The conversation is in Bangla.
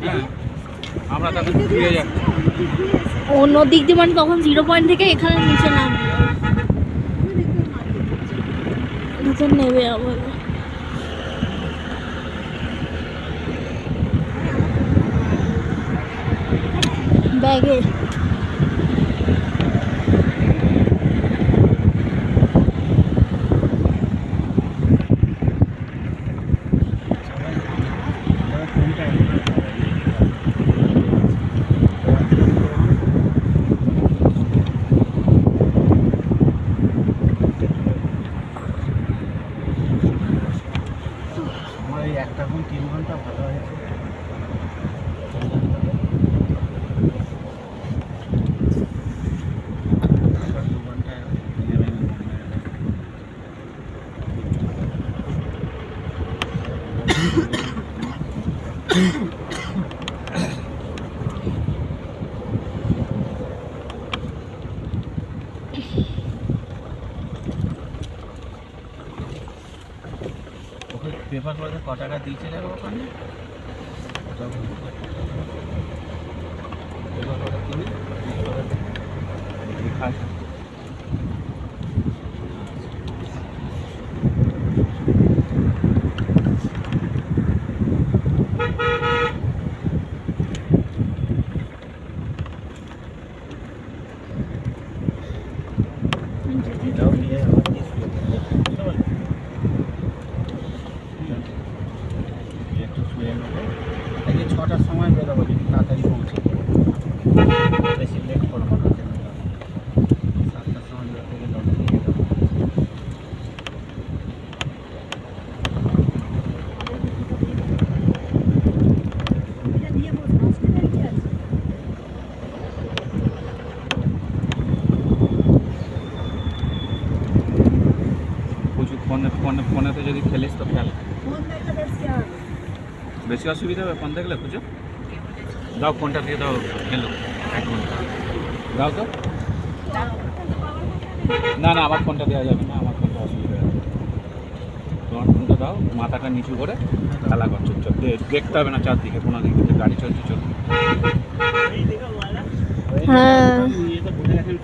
হ্যাঁ আমরা তখন ফিরে যাচ্ছি অন্য দিক দিয়ে মানে তখন 0 পয়েন্ট থেকে এখানে নিচে নামবে নিচে নেবে আবার ব্যাগে আমার এই 1 ঘন্টা 3 ঘন্টা ভালো হয়েছে ওকে পেপার করে ক টাকা দিয়েছে দেখো ওখানে পেপার করে কিনে খাস এটাও নিয়ে আমার একটু শুয়ে নেবো আজকে 6টার সময় বেরোবো যদি তাড়াতাড়ি পৌঁছে বেশি লেট করবো না 7টার সময় বেরোতে গেলে প্রচুর ফোনেতে যদি খেলিস তো খেল বেশি অসুবিধা হবে ফোন দেখলে বুঝো দাও ফোনটা দিয়ে দাও খেলো 1 ঘন্টা দাও তো না না আমার ফোনটা দেওয়া যাবে না আমার ফোনটা অসুবিধা হবে তোমার ফোনটা দাও মাথাটা নিচু করে খেলা করছো দেখতে হবে না চারদিকে কোনো দিকে গাড়ি চলছে চলবে হ্যাঁ ইয়েটা বলে রাখেন